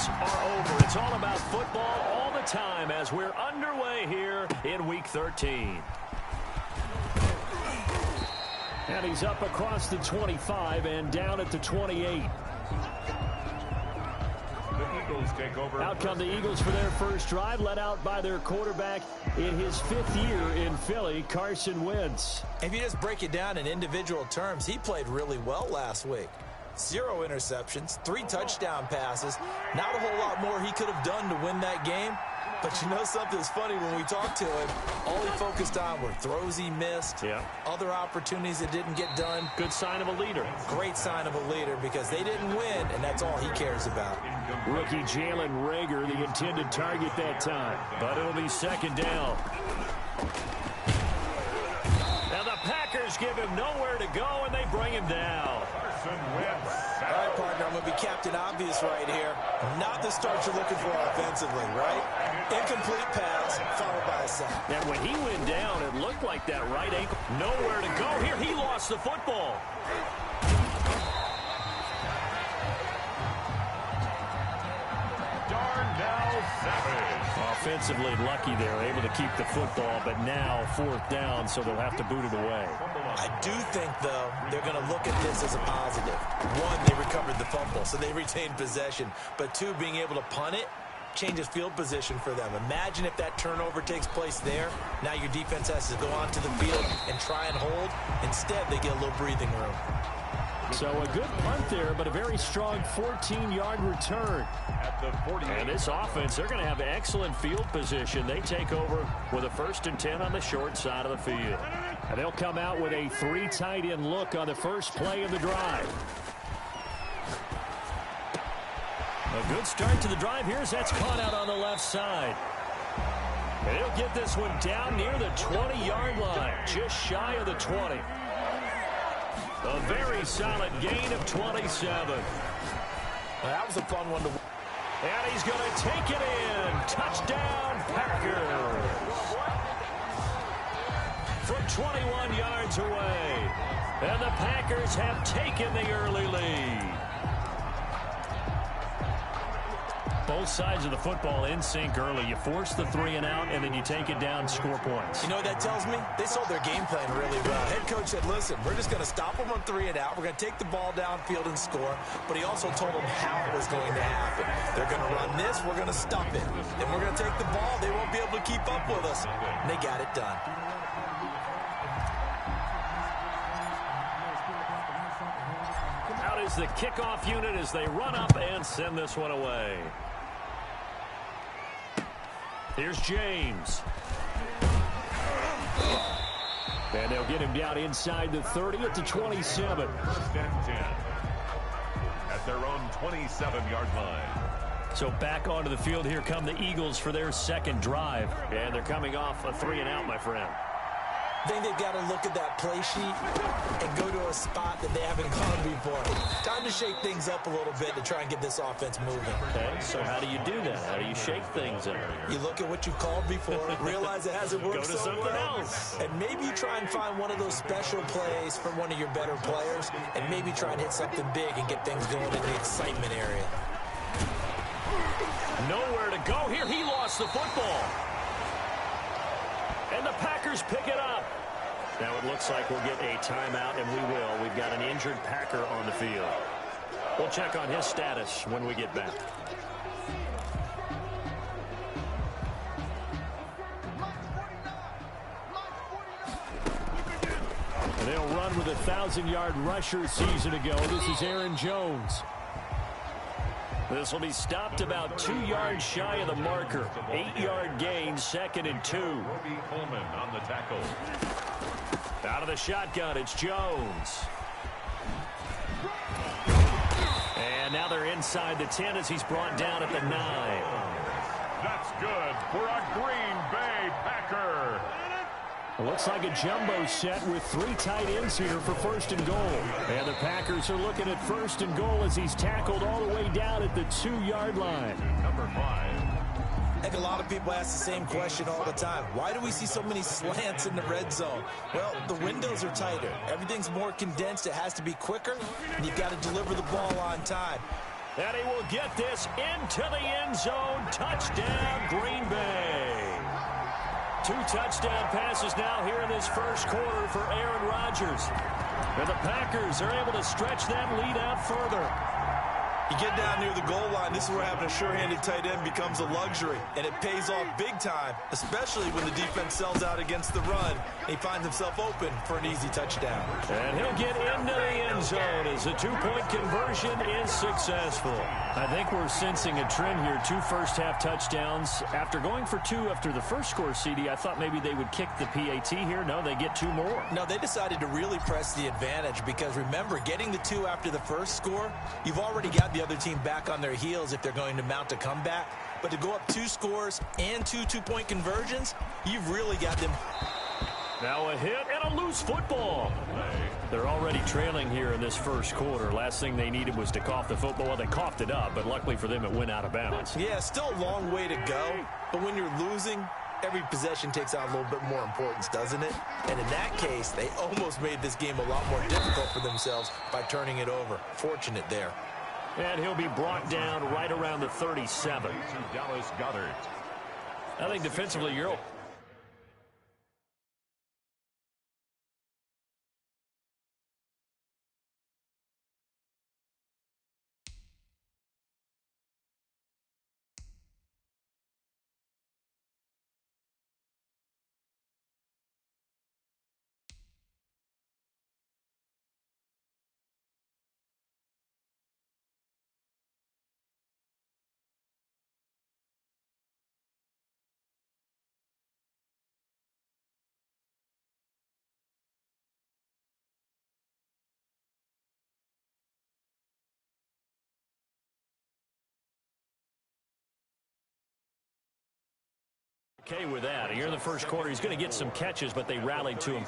games are over. It's all about football all the time as we're underway here in Week 13. And he's up across the 25 and down at the 28. Take over. Out come the Eagles for their first drive, led out by their quarterback in his 5th year in Philly, Carson Wentz. If you just break it down in individual terms, he played really well last week. 0 interceptions, 3 touchdown passes. Not a whole lot more he could have done to win that game. But you know something's funny, when we talked to him, all he focused on were throws he missed, other opportunities that didn't get done. Good sign of a leader. Great sign of a leader, because they didn't win, and that's all he cares about. Rookie Jalen Reagor, the intended target that time. But it'll be 2nd down. Now the Packers give him nowhere to go, and they bring him down. All right, partner, I'm going to be Captain Obvious right here. Not the start you're looking for offensively, right? Incomplete pass, followed by a sack. And when he went down, it looked like that right ankle. Nowhere to go. Here, he lost the football. Offensively lucky they're able to keep the football, but now 4th down, so they'll have to boot it away. I do think, though, they're going to look at this as a positive. 1, they recovered the fumble, so they retained possession. But 2, being able to punt it changes field position for them. Imagine if that turnover takes place there. Now your defense has to go onto the field and try and hold. Instead, they get a little breathing room. So a good punt there, but a very strong 14-yard return. At the 40. And this offense, they're going to have excellent field position. They take over with a 1st and 10 on the short side of the field. And they'll come out with a 3 tight end look on the first play of the drive. A good start to the drive here as that's caught out on the left side. And he'll get this one down near the 20-yard line, just shy of the 20. A very solid gain of 27. Well, that was a fun one to win. And he's going to take it in. Touchdown, Packers. From 21 yards away. And the Packers have taken the early lead. Both sides of the football in sync early. You force the 3 and out, and then you take it down, score points. You know what that tells me? They sold their game plan really well. Head coach said, listen, we're just going to stop them on 3 and out. We're going to take the ball downfield and score. But he also told them how it was going to happen. They're going to run this. We're going to stop it. Then we're going to take the ball. They won't be able to keep up with us. And they got it done. Out is the kickoff unit as they run up and send this one away. Here's James. And they'll get him down inside the 30 at the 27. 1st and 10. At their own 27-yard line. So back onto the field, here come the Eagles for their 2nd drive. And they're coming off a 3 and out, my friend. I think they've got to look at that play sheet and go to a spot that they haven't gone before. Time to shake things up a little bit to try and get this offense moving. Okay, so how do you do that? How do you shake things up? You look at what you've called before, realize it hasn't worked Go to so something well, else. and maybe you try and find one of those special plays from one of your better players, and maybe try and hit something big and get things going in the excitement area. Nowhere to go here. He lost the football. And the Packers pick it up. Now it looks like we'll get a timeout, and we will. We've got an injured Packer on the field. We'll check on his status when we get back. And they'll run with a 1,000-yard rusher season ago. This is Aaron Jones. This will be stopped about 2 yards shy of the marker. 8-yard gain, 2nd and 2. Roby Coleman on the tackle. Out of the shotgun, it's Jones. And now they're inside the 10 as he's brought down at the 9. That's good for a Green Bay Packer. It looks like a jumbo set with 3 tight ends here for 1st and goal. And the Packers are looking at 1st and goal as he's tackled all the way down at the 2-yard line. Number 5. I think a lot of people ask the same question all the time. Why do we see so many slants in the red zone? Well, the windows are tighter. Everything's more condensed. It has to be quicker, and you've got to deliver the ball on time. And he will get this into the end zone. Touchdown, Green Bay. 2 touchdown passes now here in this first quarter for Aaron Rodgers. And the Packers are able to stretch that lead out further. You get down near the goal line, this is where having a sure-handed tight end becomes a luxury, and it pays off big time, especially when the defense sells out against the run, and he finds himself open for an easy touchdown. And he'll get into the end zone as the 2-point conversion is successful. I think we're sensing a trend here, 2 first-half touchdowns. After going for 2 after the first score, CD, I thought maybe they would kick the PAT here. No, they get 2 more. No, they decided to really press the advantage because, remember, getting the 2 after the first score, you've already got the other team back on their heels if they're going to mount a comeback. But to go up 2 scores and 2 2-point conversions, you've really got them. Now a hit and a loose football. They're already trailing here in this first quarter. Last thing they needed was to cough the football. Well, they coughed it up, but luckily for them, it went out of bounds. Yeah, still a long way to go. But when you're losing, every possession takes on a little bit more importance, doesn't it? And in that case, they almost made this game a lot more difficult for themselves by turning it over. Fortunate there. And he'll be brought down right around the 37. Dallas Goedert. I think defensively, you're okay with that. Here in the first quarter, he's going to get some catches, but they rallied to him.